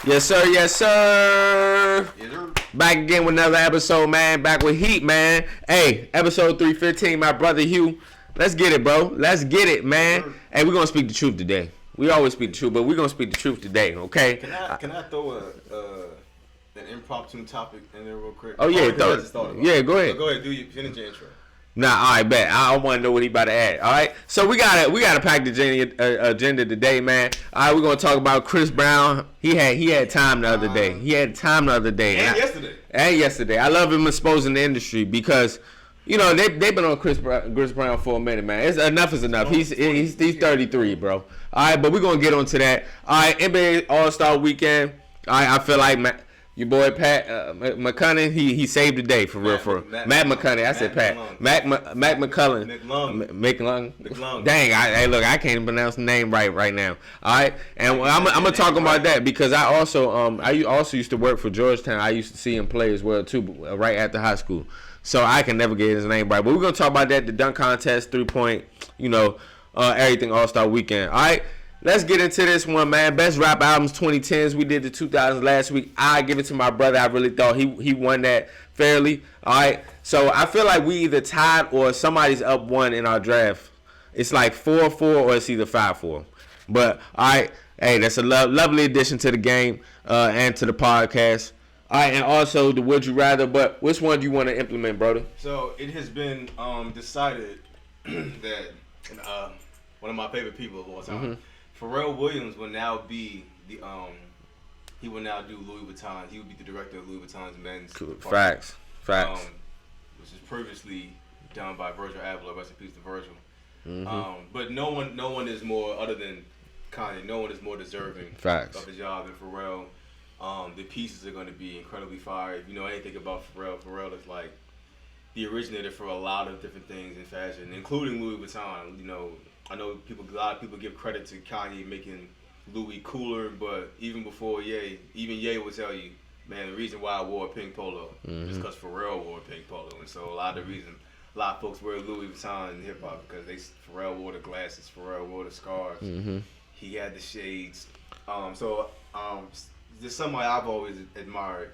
Yes, sir. Yes, sir. Yes, sir. Back again with another episode, man. Back with heat, man. Hey, episode 315, my brother Hugh. Let's get it, bro. Let's get it, man. Yes, hey, we're going to speak the truth today. We always speak the truth, but we're going to speak the truth today, okay? Can I throw an impromptu topic in there real quick? Oh, yeah. Yeah, go ahead. Go ahead. Finish your intro. Nah, all right, bet. I want to know what he about to add. All right, so we gotta pack the agenda today, man. All right, we're gonna talk about Chris Brown. He had time the other day. And yesterday. I love him exposing the industry because, you know, they've been on Chris Brown for a minute, man. Enough is enough. He's 33, bro. All right, but we're gonna get onto that. All right, NBA AllStar Weekend. All right, I feel like your boy Pat McCullum, he saved the day for real. Matt McCullum, I said Pat. Matt McCullum. McClung. Dang, I can't even pronounce the name right now. All right, and I'm gonna talk about that because I also used to work for Georgetown. I used to see him play as well too, right after high school. So I can never get his name right. But we're gonna talk about that, the dunk contest, 3-point, everything AllStar Weekend. All right. Let's get into this one, man. Best rap albums 2010s. We did the 2000s last week. I give it to my brother. I really thought he won that fairly. All right. So I feel like we either tied or somebody's up one in our draft. It's like 4-4 or it's either 5-4. But all right, hey, that's a lovely addition to the game and to the podcast. All right, and also the Would You Rather. But which one do you want to implement, brother? So it has been decided that one of my favorite people of all time. Mm-hmm. Pharrell Williams will now be he will now do Louis Vuitton. He will be the director of Louis Vuitton's men's department. Facts. Which is previously done by Virgil Abloh. Rest in peace to Virgil. Mm-hmm. But no one is more, other than Kanye, no one is more deserving of the job than Pharrell. The pieces are going to be incredibly fire. If you know anything about Pharrell is like the originator for a lot of different things in fashion, including Louis Vuitton. I know a lot of people give credit to Kanye making Louis cooler, but even before Ye will tell you, man, the reason why I wore a pink polo is because Pharrell wore a pink polo. And so a lot of folks wear Louis Vuitton in hip hop because Pharrell wore the glasses, Pharrell wore the scarves, he had the shades. Just somebody I've always admired,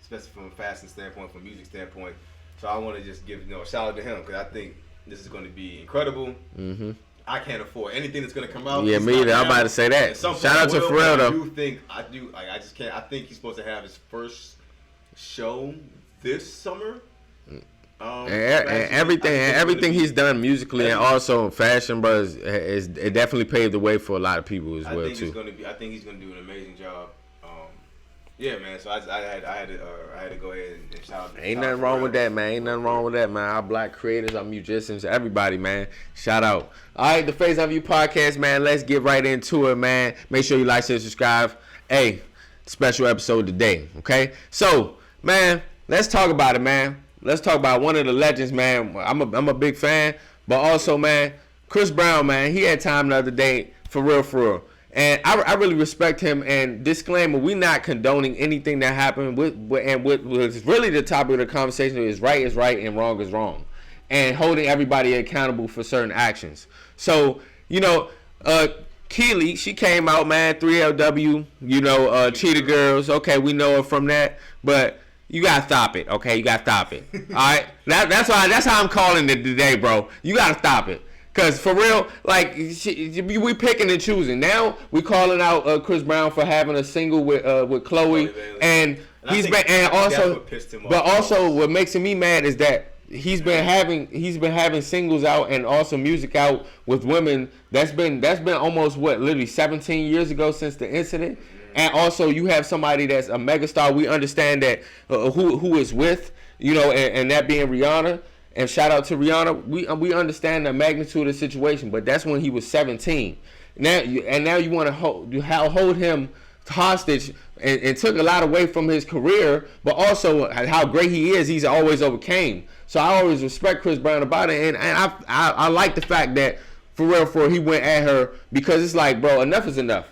especially from a fashion standpoint, from a music standpoint. So I want to just give a shout out to him because I think this is going to be incredible. Mm-hmm. I can't afford anything that's going to come out. Yeah, me either. I'm about to say that. Shout out to Pharrell, though. I just can't. I think he's supposed to have his first show this summer. And everything he's done musically and also fashion, bro, it definitely paved the way for a lot of people as well, too. I think he's going to do an amazing job. Yeah, man. So I had to go ahead and shout out. Ain't nothing wrong with that, man. Our black creators, our musicians, everybody, man. Shout out. All right, the Faison View podcast, man. Let's get right into it, man. Make sure you like, share, subscribe. Hey, special episode today, okay? So, man, let's talk about it, man. Let's talk about one of the legends, man. I'm a big fan, but also, man, Chris Brown, man. He had time the other day, for real. And I really respect him. And disclaimer, we not condoning anything that happened. What was really the topic of the conversation is right and wrong is wrong. And holding everybody accountable for certain actions. So, Kiely, she came out, man, 3LW, Cheetah Girls. Okay, we know her from that. But you got to stop it, okay? You got to stop it. All right? That's how I'm calling it today, bro. You got to stop it. Because for real, like, we picking and choosing. Now we calling out Chris Brown for having a single with Chloe, and also what makes me mad is that he's been having singles out and also music out with women. That's been almost literally 17 years ago since the incident. And also you have somebody that's a megastar. We understand that who is with, and that being Rihanna. And shout out to Rihanna. We understand the magnitude of the situation, but that's when he was 17. Now you want to hold him hostage and took a lot away from his career, but also how great he is. He's always overcame. So I always respect Chris Brown about it, and I like the fact that for real he went at her because it's like, bro, enough is enough.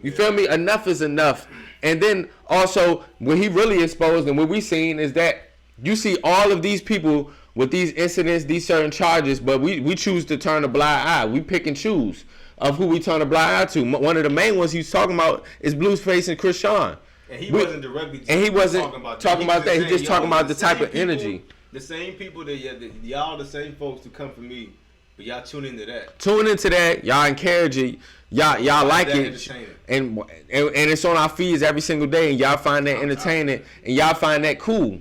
You feel me? Enough is enough. And then also what he really exposed and what we seen is that you see all of these people with these incidents, these certain charges, but we choose to turn a blind eye. We pick and choose of who we turn a blind eye to. One of the main ones he's talking about is Blueface and Chrisean. And he wasn't directly talking about that. He just talking about the type of energy. The same people that y'all the same folks who come for me, but y'all tune into that. Tune into that. Y'all encourage it. Y'all like it, and it's on our feeds every single day, and y'all find that entertaining, and y'all find that cool.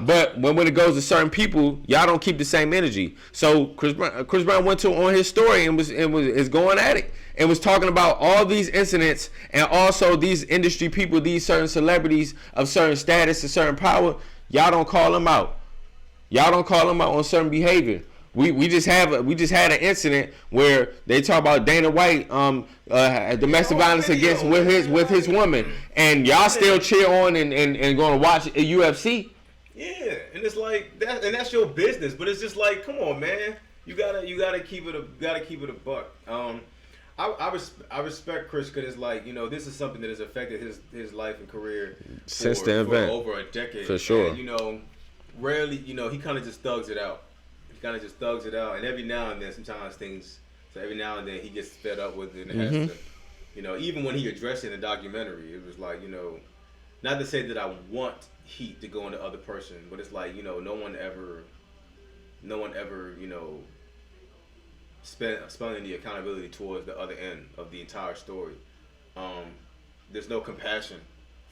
But when it goes to certain people, y'all don't keep the same energy. So Chris Brown went on his story and was going at it and was talking about all these incidents and also these industry people, these certain celebrities of certain status and certain power. Y'all don't call them out. Y'all don't call them out on certain behavior. We just had an incident where they talk about Dana White domestic violence against with his woman, and y'all still cheer on and going to watch a UFC. Yeah, and it's like that, and that's your business. But it's just like, come on, man, you gotta keep it a buck. I respect Chris because it's like, this is something that has affected his life and career since the event for over a decade. For sure. And, rarely, he kind of just thugs it out. And every now and then, every now and then he gets fed up with it and has to, even when he addressed it in the documentary, it was like, not to say that I want heat to go on the other person, but it's like, no one ever, spelling the accountability towards the other end of the entire story. There's no compassion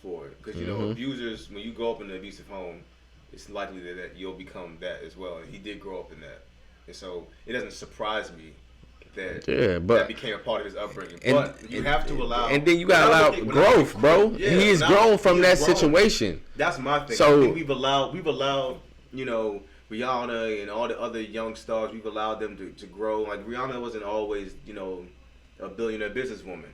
for it because, abusers, when you grow up in an abusive home, it's likely that you'll become that as well. And he did grow up in that. And so it doesn't surprise me that that became a part of his upbringing. But you have to allow... And then you got to allow growth, bro. Yeah, he's grown from that situation. That's my thing. So, I think we've allowed, Rihanna and all the other young stars, we've allowed them to grow. Like, Rihanna wasn't always, a billionaire businesswoman.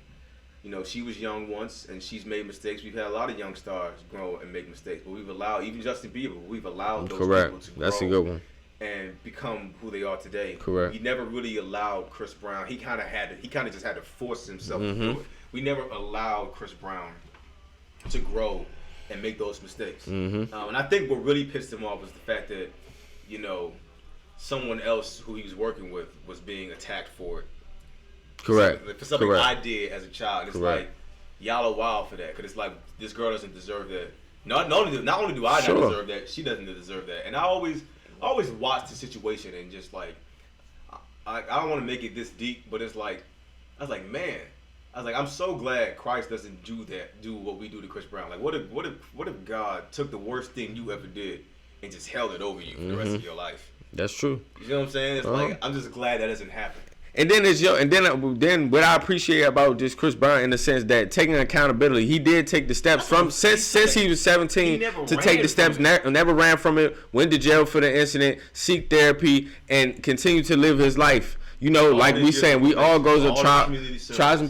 She was young once, and she's made mistakes. We've had a lot of young stars grow and make mistakes, but we've allowed, even Justin Bieber, we've allowed those people to grow. That's a good one. And become who they are today. Correct. We never really allowed Chris Brown. He kind of just had to force himself to do it. We never allowed Chris Brown to grow and make those mistakes. And I think what really pissed him off was the fact that, someone else who he was working with was being attacked for it. Correct. For something I did as a child. It's like, y'all are wild for that. Because it's like, this girl doesn't deserve that. Not only do I not deserve that, she doesn't deserve that. And I always watch the situation and just like, I don't want to make it this deep, but it's like, I was like, man. I'm so glad Christ doesn't do what we do to Chris Brown. Like, what if God took the worst thing you ever did and just held it over you for the rest of your life? That's true. You know what I'm saying? It's like, I'm just glad that doesn't happen. And then what I appreciate about this Chris Brown in the sense that taking accountability, he did take the steps since he was 17 to take the steps. Never ran from it. Went to jail for the incident. Seek therapy and continue to live his life. Like we saying, we all go to trials and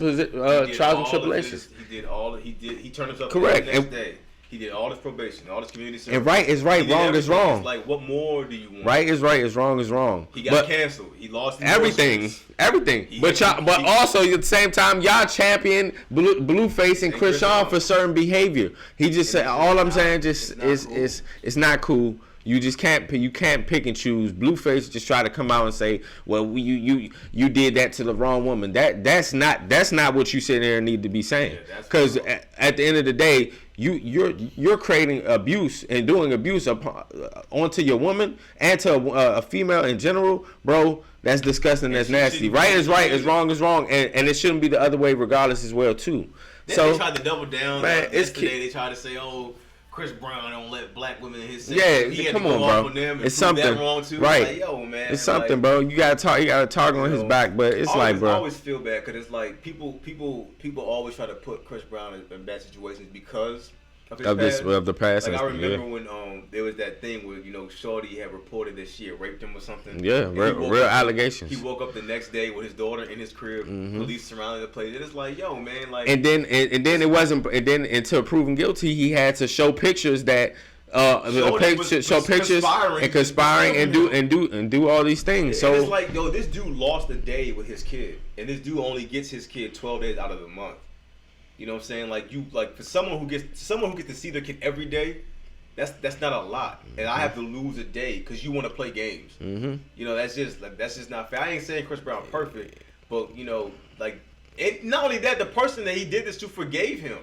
tribulations. He turned himself correct. The next day. He did all his probation, all his community service. And right is right, wrong is wrong. It's like, what more do you want? Right is right, is wrong is wrong. He got canceled. He lost everything. But also at the same time, y'all champion Blueface and Chrisean for certain behavior. He just said, all I'm saying just is it's not cool. You just can't pick and choose. Blueface just try to come out and say, well, you did that to the wrong woman. That's not what you sit there and need to be saying. Because at the end of the day, you're creating abuse and doing abuse onto your woman and to a female in general, bro. That's disgusting. That's nasty. Right is right. Is wrong is wrong, and it shouldn't be the other way, regardless as well too. They tried to double down. Man, yesterday they tried to say, oh, Chris Brown don't let black women in his section. Yeah, come on, bro. On them and it's something that wrong too. Right? Like, yo, man, it's something, bro. You gotta target on his back, but it's like, bro. I always feel bad because it's like people always try to put Chris Brown in bad situations because of the past. Like I remember when there was that thing where Shorty had reported that she had raped him or something. Yeah, real allegations. He woke up the next day with his daughter in his crib. Police surrounding the place. It's like, yo, man, like. And then it wasn't. And then until proven guilty, he had to show pictures that. Show pictures and conspiring and do all these things. So it's like, yo, this dude lost a day with his kid, and this dude only gets his kid 12 days out of the month. You know what I'm saying? Like for someone who gets to see their kid every day, That's not a lot, and I have to lose a day because you want to play games. Mm-hmm. You know, that's just not fair. I ain't saying Chris Brown perfect, but you know, like not only that, the person that he did this to forgave him.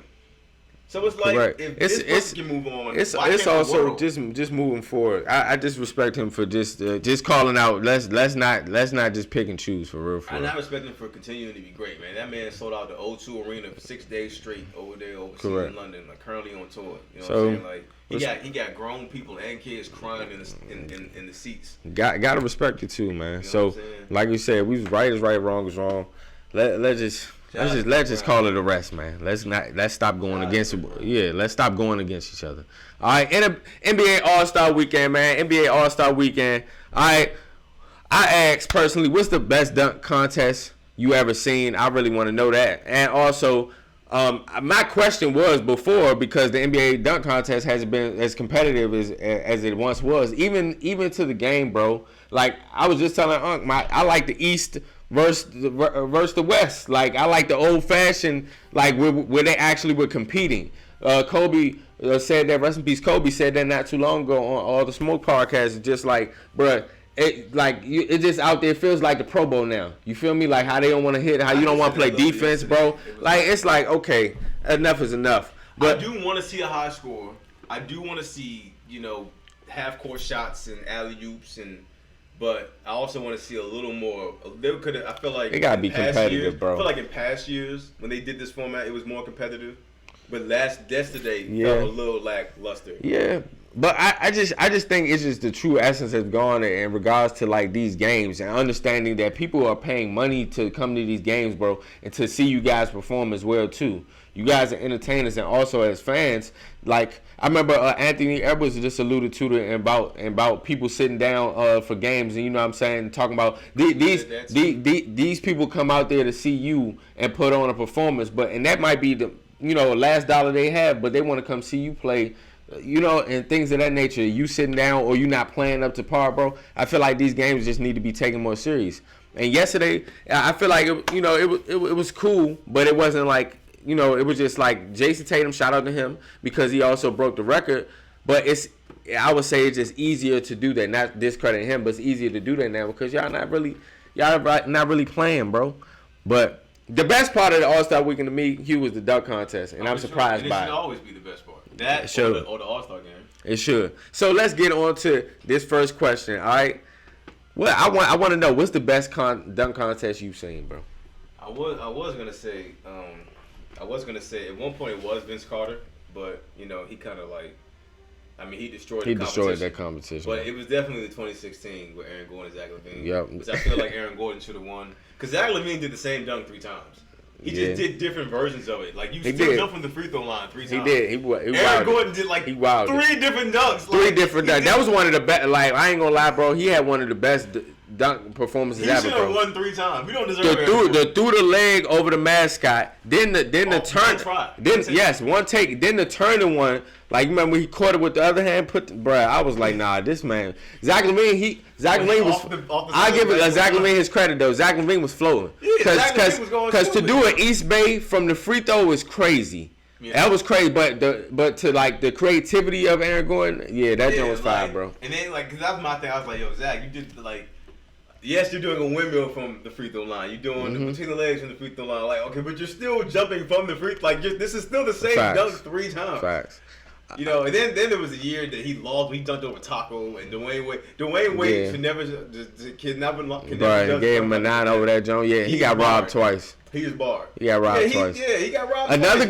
So it's like Correct. if this person can move on, it's also just moving forward. I just respect him for just calling out. Let's not just pick and choose for real. I respect him for continuing to be great, man. That man sold out the O2 Arena for 6 days straight over there overseas in London, like currently on tour. You know what I'm saying? Like he got grown people and kids crying in the seats. Gotta respect it too, man. You know like you said, we was right is right, wrong is wrong. Let's just call it a rest, man. Let's stop going against it. Yeah, let's stop going against each other. All right, NBA AllStar Weekend, man. NBA AllStar Weekend. All right, I asked personally, what's the best dunk contest you ever seen? I really want to know that. And also, my question was before, because the NBA dunk contest hasn't been as competitive as it once was, even to the game, bro. Like I was just telling Unc, I like the East versus the West. Like I like the old fashioned, like where they actually were competing. Kobe said that. Rest in peace. Kobe said that not too long ago on All the Smoke podcast. Just like, bruh, it just out there feels like the Pro Bowl now. You feel me? Like how they don't want to hit, how you don't want to play defense, bro. Like it's like, okay, enough is enough. But I do want to see a high score. I do want to see, you know, half court shots and alley oops but I also want to see a little more. I feel like it gotta be competitive, bro. I feel like in past years when they did this format, it was more competitive. But yesterday felt a little lackluster. Yeah, but I just think it's just the true essence has gone in regards to like these games and understanding that people are paying money to come to these games, bro, and to see you guys perform as well too. You guys are entertainers, and also as fans, like I remember Anthony Edwards just alluded to it about people sitting down for games, and you know what I'm saying, talking about these people come out there to see you and put on a performance, and that might be the last dollar they have, but they want to come see you play, and things of that nature. You sitting down or you not playing up to par, bro. I feel like these games just need to be taken more serious. And yesterday, I feel like it was cool, but it wasn't like. It was just like Jason Tatum, shout out to him, because he also broke the record. But I would say it's just easier to do that. Not discrediting him, but it's easier to do that now because y'all not really playing, bro. But the best part of the All-Star Weekend to me, Hugh, was the dunk contest, and I'm surprised by it. It should always be the best part. That or the All-Star game. It should. So let's get on to this first question. All right. Well, I want to know, what's the best dunk contest you've seen, bro? I was gonna say at one point it was Vince Carter, but he kind of he destroyed that competition. But it was definitely the 2016 with Aaron Gordon and Zach LaVine. Yep. Which I feel like Aaron Gordon should have won because Zach LaVine did the same dunk 3 times. He just did different versions of it. Like you still jump from the free throw line 3 times. He did. Aaron Gordon did 3 different dunks. 3 different dunks. That was one of the best. Like I ain't gonna lie, bro. He had one of the best dunk performances ever, bro. He should have won 3 times. We don't deserve it. Threw the leg over the mascot. Then the turn. One take. Then the turning one. Like remember when he caught it with the other hand. I was like, nah, this man. Zach LaVine was. I give Zach LaVine his credit though. Zach LaVine was floating. Because to do an East Bay from the free throw was crazy. Yeah. That was crazy, but to like the creativity of Aaron Gordon, that joint was fire, bro. And then cause that was my thing. I was like, yo, Zach, you did yes, you're doing a windmill from the free throw line. You're doing between the legs from the free throw line. Like, okay, but you're still jumping from the free. This is still the same dunk 3 times. Facts. And then there was a year that he lost. He dunked over Taco and Dwayne Wade. Dwayne Wade should never Right, gave him a 9 over that joint. Yeah, he got robbed twice. He was barred. He got robbed twice. He got robbed Another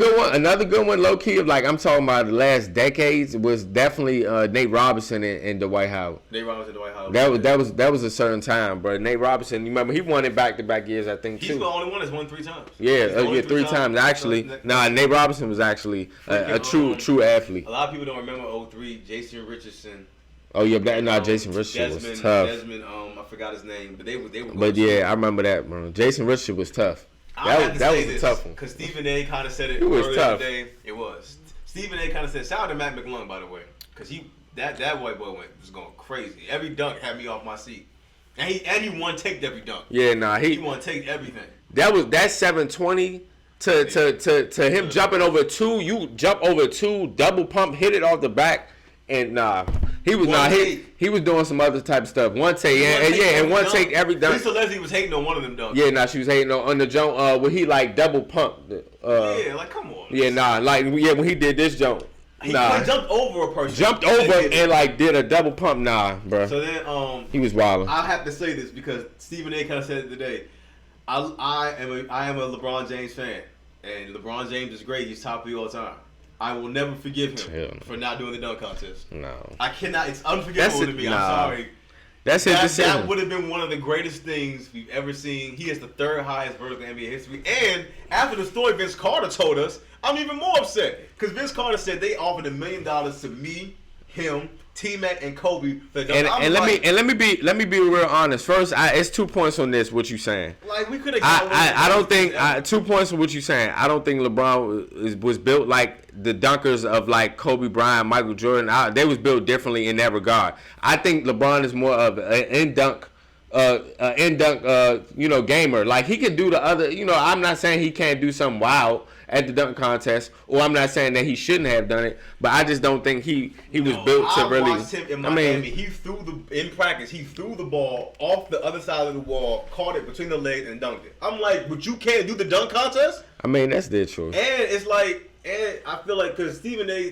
good one, low key, like I'm talking about the last decades, was definitely Nate Robinson and Dwight Howard. Nate Robinson, Dwight Howard. That was a certain time, bro. Nate Robinson, you remember he won it back-to-back years, I think. He's the only one that's won 3 times. Yeah, 3 times actually. Nate Robinson was actually a true athlete. A lot of people don't remember 2003. Jason Richardson. Oh yeah, Jason Richardson was tough. Desmond, I forgot his name, but they were. But yeah, I remember that, bro. Jason Richardson was tough. That was a tough one. Because Stephen A. kind of said it. It was tough. Today. It was. Stephen A. kind of said, shout out to Matt McClung, by the way, because that white boy was going crazy. Every dunk had me off my seat, and he one taked every dunk. Yeah, he one take everything. That 720 to him jumping over 2. You jump over 2, double pump, hit it off the back. And he was he was doing some other type of stuff. One take, and one take every dunk. Lisa Leslie was hating on one of them dunks. Yeah, she was hating on the jump where he like double pumped. Like come on. Yeah, when he did this jump. He jumped over a person. Jumped over and like did a double pump. Bro. So then he was wilding. I have to say this because Stephen A. kind of said it today. I am a LeBron James fan, and LeBron James is great. He's top 3 all the time. I will never forgive him for not doing the dunk contest. No. I cannot. It's unforgivable to me. I'm sorry. That's his decision. That would have been one of the greatest things we've ever seen. He has the 3rd highest vertical in NBA history. And after the story Vince Carter told us, I'm even more upset. Because Vince Carter said they offered $1 million to me, him, T-Mac, and Kobe. And let me be real honest. First, it's 2 points on this. What you saying? Like we could have. I don't think 2 points on what you saying. I don't think LeBron was built like the dunkers of like Kobe Bryant, Michael Jordan. They was built differently in that regard. I think LeBron is more of an in dunk gamer. Like he can do the other. I'm not saying he can't do something wild at the dunk contest, or I'm not saying that he shouldn't have done it, but I just don't think he was built to really. I watched him in Miami. He threw in practice. He threw the ball off the other side of the wall, caught it between the legs, and dunked it. I'm like, but you can't do the dunk contest? That's their choice. And it's like, and I feel like because Stephen A.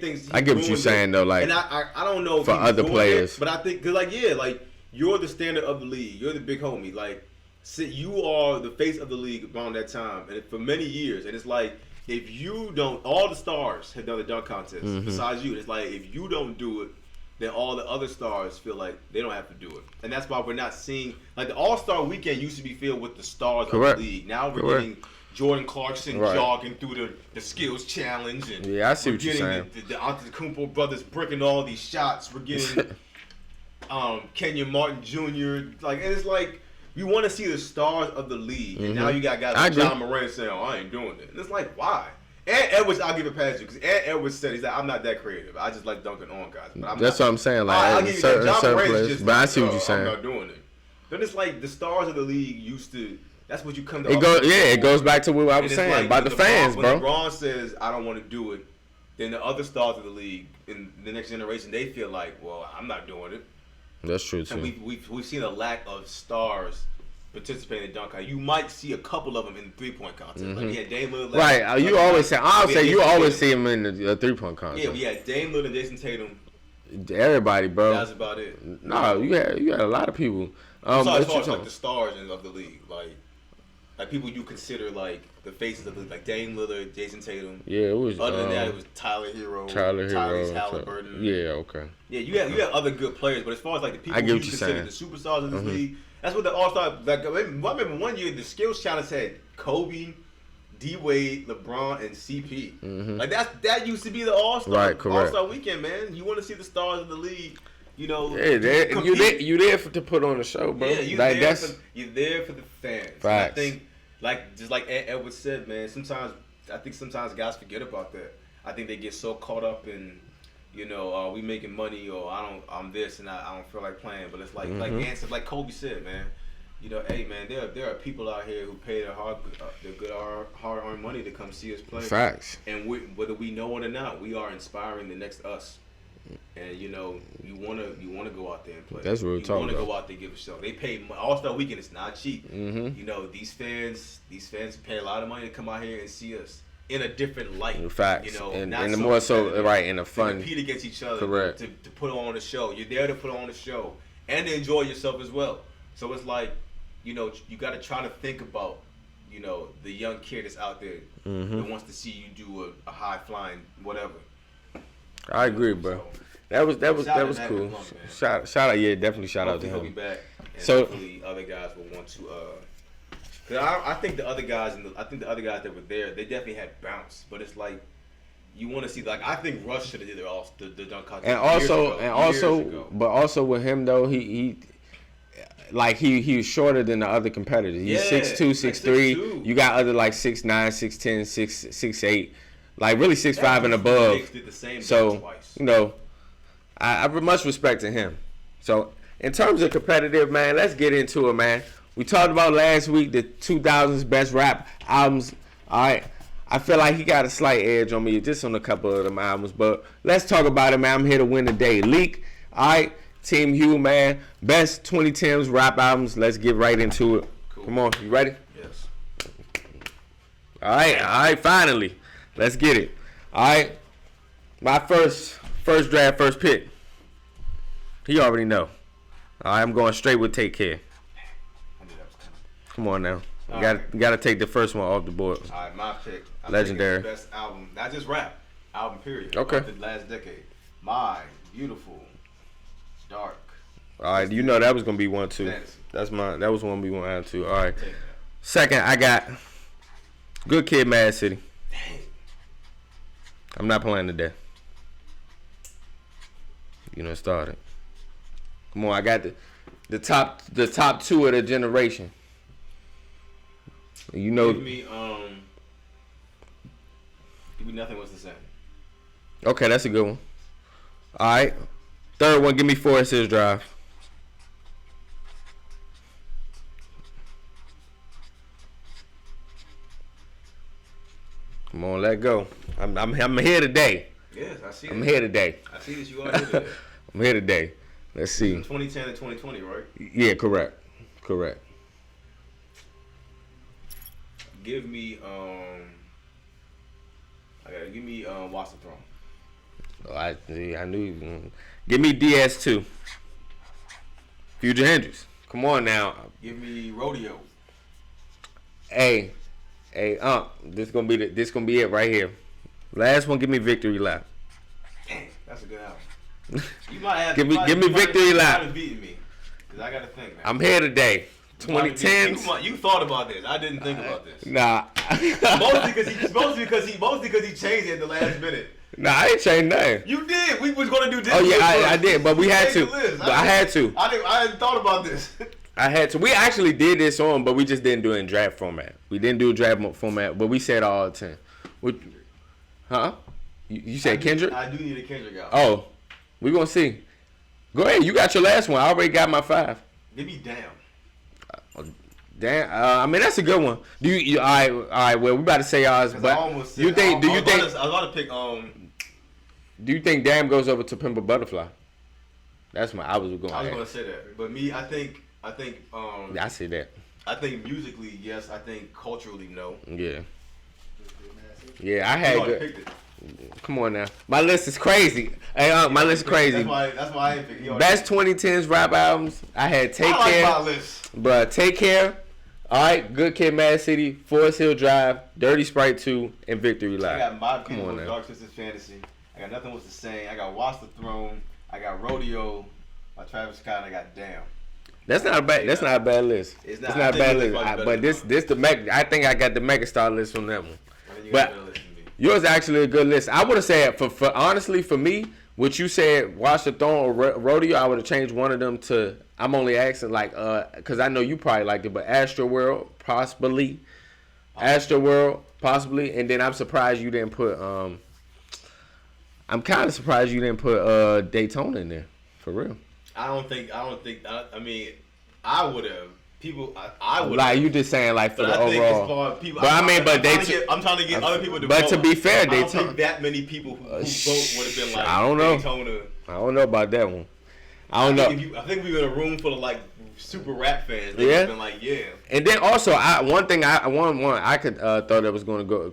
thinks I get what you're saying though, like, and I don't know if for other players, but I think because you're the standard of the league, you're the big homie, like. You are the face of the league around that time, and for many years. And it's like, if you don't, all the stars have done the dunk contest besides you. It's like, if you don't do it, then all the other stars feel like they don't have to do it. And that's why we're not seeing, like the AllStar Weekend used to be filled with the stars of the league. Now we're getting Jordan Clarkson jogging through the skills challenge. And I see what you're saying. The Antetokounmpo brothers bricking all these shots. We're getting Kenyon Martin Jr. And it's like, you want to see the stars of the league, and now you got guys like John Moran saying, I ain't doing it. And it's like, why? And Edwards, I'll give it past you, because Edwards said, he's like, I'm not that creative. I just like dunking on guys. But that's what I'm saying. Like, I'll give you that. John Moran's players, just but I see what you're saying. I'm not doing it. But it's like the stars of the league used to, that's what you come to. It goes back to what I was saying about the fans, bro. When LeBron says, I don't want to do it, then the other stars of the league in the next generation, they feel like, well, I'm not doing it. That's true, too. And we've seen a lack of stars participating in dunk contest. You might see a couple of them in the 3-point contest. Like we had Dame Lillard. Right. You always see him in the 3-point contest. Yeah, we had Dame Lillard and Jason Tatum. Everybody, bro. That's about it. No, you had a lot of people. As far as like the stars of the league, like people you consider like the faces of the league, like Dame Lillard, Jason Tatum. Yeah, it was. Other than that, it was Tyler Hero, Tyrese Halliburton. Yeah, okay. Yeah, you had other good players, but as far as like the people you consider the superstars of this league. That's what the All-Star, like, I remember one year the skills challenge had Kobe, D-Wade, LeBron, and CP. Like, that used to be the All-Star. Right, correct. All-Star Weekend, man. You want to see the stars of the league, you there to put on the show, bro. Yeah, you're there for the fans. Facts. I think, just like Edwards said, man, I think sometimes guys forget about that. I think they get so caught up in, we making money, or I'm this and I don't feel like playing. But it's like like Kobe said, man. Hey man, there are people out here who pay their hard-earned money to come see us play. Facts. And whether we know it or not, we are inspiring the next us. And you wanna go out there and play. That's what we're talking about. You wanna go out there and give a show. They pay All-Star Weekend. It's not cheap. These fans pay a lot of money to come out here and see us in a different light. Facts. And more so, right, in a fun. To compete against each other. Correct. To put on a show. You're there to put on a show and to enjoy yourself as well. So it's like, you got to try to think about, the young kid that's out there that wants to see you do a high flying whatever. I agree, bro. That was cool. Shout out, yeah, definitely shout out to him. He'll be back. And hopefully other guys will want to. Cause I think the other guys that were there, they definitely had bounce, but it's like you want to see. Like I think Russ should have did the dunk contest. But also with him though, he was shorter than the other competitors. He's 6'2", 6'3". You got other like 6'9", 6'10", 6'8", like really 6'5" and above. Did the same so twice. I have much respect to him. So in terms of competitive, man, let's get into it, man. We talked about last week the 2000s best rap albums. All right, I feel like he got a slight edge on me just on a couple of them albums. But let's talk about it, man. I'm here to win the day. Leek, all right, Team Hugh, man. Best 2010s rap albums. Let's get right into it. Cool. Come on, you ready? Yes. All right, finally. Let's get it. All right, my first draft, first pick. He already know. All right, I'm going straight with Take Care. Come on now. You gotta take the first one off the board. All right, my pick. Legendary. The best album, not just rap, album period. Okay. Of the last decade. My Beautiful Dark. All right, you know that was gonna be one too. Fantasy. That was one we gonna add to. All right. Second, I got Good Kid, Mad City. Dang. I'm not playing today. You know, started. Come on, I got the top two of the generation. You know. Give me Nothing Was the Same. Okay, that's a good one. All right. Third one, give me Forest Hills Drive. Come on, let go. I'm here today. Yes, I see. I'm here today. I see that you are here today. I'm here today. Let's see. 2010 and 2020, right? Yeah, correct. Give me Watch the Throne. Oh, I knew you. Were gonna... Give me DS2. Future Hendrix. Come on now. Give me Rodeo. Hey, this gonna be it right here. Last one, give me Victory Lap. Dang, that's a good album. You might have give me Victory Lap. You beating me, cause I gotta think, man. I'm here today. 2010s. You thought about this. I didn't think about this. Nah. mostly because he changed it at the last minute. Nah, I ain't changed nothing. You did. We was gonna do this. Oh yeah, I did, but we had to. But I had to. I hadn't thought about this. I had to. We actually did this on, but we just didn't do it in draft format. We didn't do a draft format, but we said all 10. Huh? You said Kendrick? I do need a Kendrick album. Oh, we gonna see. Go ahead. You got your last one. I already got my 5. Give me Damn. Damn. I mean, that's a good one. Do you? All right. Well, we about to say ours, but I was about to pick. Do you think Damn goes over to Pimp a Butterfly? That's my. I was gonna say that, but me, I think. I see that. I think musically, yes. I think culturally, no. Yeah. Yeah, I had good. Come on now, my list is crazy. Hey, my list is crazy. That's why I didn't pick. Best 2010s rap albums. I had Take Care. My list. But Take Care. All right, Good Kid, Mad City, Forest Hill Drive, Dirty Sprite 2, and Victory Lap. I got My Beautiful Dark Twisted Fantasy. I got Nothing Was the Same. I got Watch the Throne. I got Rodeo. My Travis Scott. I got Damn. That's not a bad. That's not a bad list. It's not a bad list. But this the Meg. I think I got the Megastar list on that one. But yours is actually a good list. I would have said for honestly for me, what you said, Watch the Throne or Rodeo, I would have changed one of them to. I'm only asking because I know you probably liked it, but Astroworld possibly, and then I'm surprised you didn't put. I'm kind of surprised you didn't put Daytona in there for real. I mean, I would have. People, I would. Like you just saying, like for the overall. People, but I'm trying to get other people to vote. But to be fair, I don't think that many people who vote would have been like. I don't know. Daytona. I don't know about that one. I don't know. I think we were in a room full of like super rap fans. They would have been like, yeah. And then also, one thing I could thought that was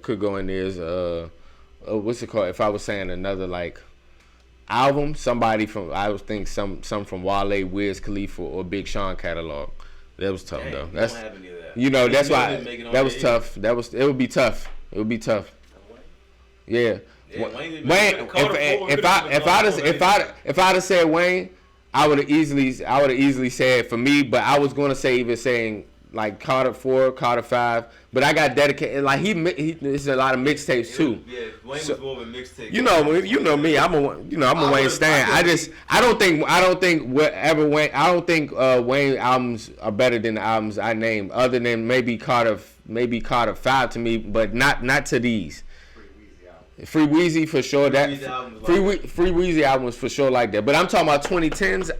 could go in there is what's it called? If I was saying another like album, somebody from I would think some from Wale, Wiz Khalifa, or Big Sean catalog. That was tough though. That's don't have any of that. You know that's why that was tough. It would be tough. It would be tough. Yeah. Wayne. If I'd have said Wayne, I would have easily said for me. But I was gonna say even saying like Carter 4, Carter 5. But I got dedicated. Like he there's a lot of mixtapes too. Yeah, Wayne was more of a mixtape. You know me. I'm a Wayne stan. I don't think Wayne albums are better than the albums I named, other than maybe Carter 5 to me, but not to these. Free Weezy for sure. Free Weezy albums for sure like that. But I'm talking about 2010s.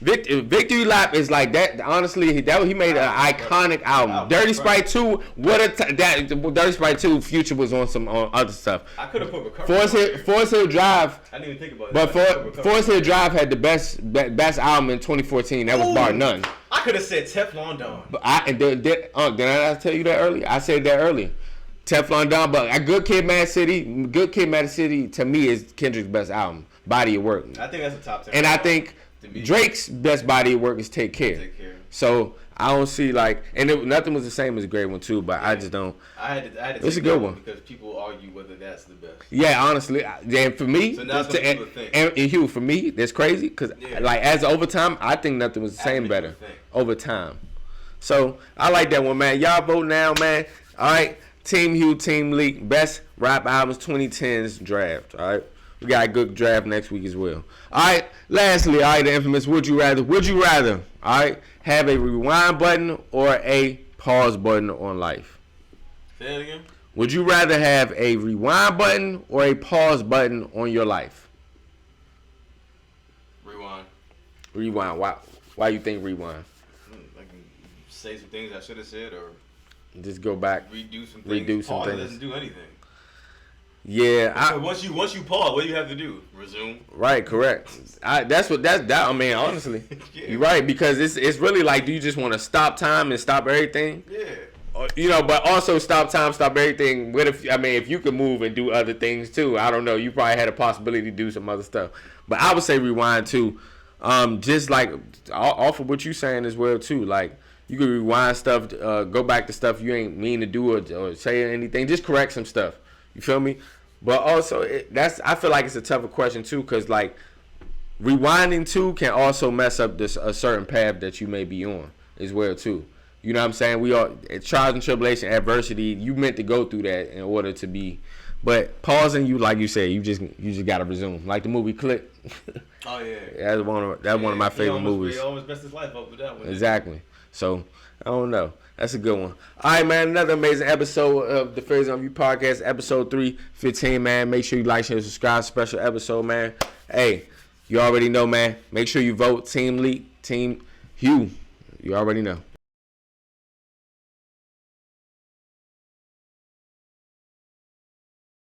Victory Lap is like that. Honestly, he made an iconic album. Dirty Sprite 2, Dirty Sprite 2. Future was on some other stuff. I could have put Recovery. Forest Hill Drive. I didn't even think about it. But Forest Hill Drive had the best album in 2014. That was bar none. I could have said Teflon Don. But did I tell you that earlier? I said that earlier. Teflon Don, but Good Kid, Mad City. Good Kid, Mad City to me is Kendrick's best album. Body of Work. I think that's a top 10. And I think Drake's best body of work is Take Care. So I don't see nothing was the same as Great One too, but I just don't. I had to it's a good one because people argue whether that's the best. Yeah, honestly, and for me, so that's what people think. And Hugh, for me, that's crazy because as overtime, I think nothing was the same better over time. So I like that one, man. Y'all vote now, man. All right, Team Hugh, Team Leek, best rap albums 2010s draft. All right. We got a good draft next week as well. All right. Lastly, all right, the infamous Would You Rather. Would you rather, all right, have a rewind button or a pause button on life? Say that again. Would you rather have a rewind button or a pause button on your life? Rewind. Rewind. Why you think rewind? I can say some things I should have said or just go back. Redo some things. Pause doesn't do anything. Yeah, once you pause, what do you have to do? Resume. Right, correct. I mean, honestly, yeah. You're right because it's really like, do you just want to stop time and stop everything? Yeah. But also stop time, stop everything. What if you could move and do other things too? I don't know. You probably had a possibility to do some other stuff, but I would say rewind too. Just like off of what you're saying as well too. Like you could rewind stuff, go back to stuff you ain't mean to do or say anything. Just correct some stuff. You feel me? But also, I feel like it's a tougher question too, because like rewinding too can also mess up a certain path that you may be on as well too. You know what I'm saying? We are trials and tribulation, adversity. You meant to go through that in order to be. But pausing, you like you said, you just gotta resume. Like the movie Click. Oh yeah. That's one of my favorite movies. He almost messed his life up with that one. Exactly. So I don't know. That's a good one. All right, man. Another amazing episode of the Faison View Podcast, episode 315, man. Make sure you like, share, subscribe. Special episode, man. Hey, you already know, man. Make sure you vote Team Leek, Team Hugh. You already know.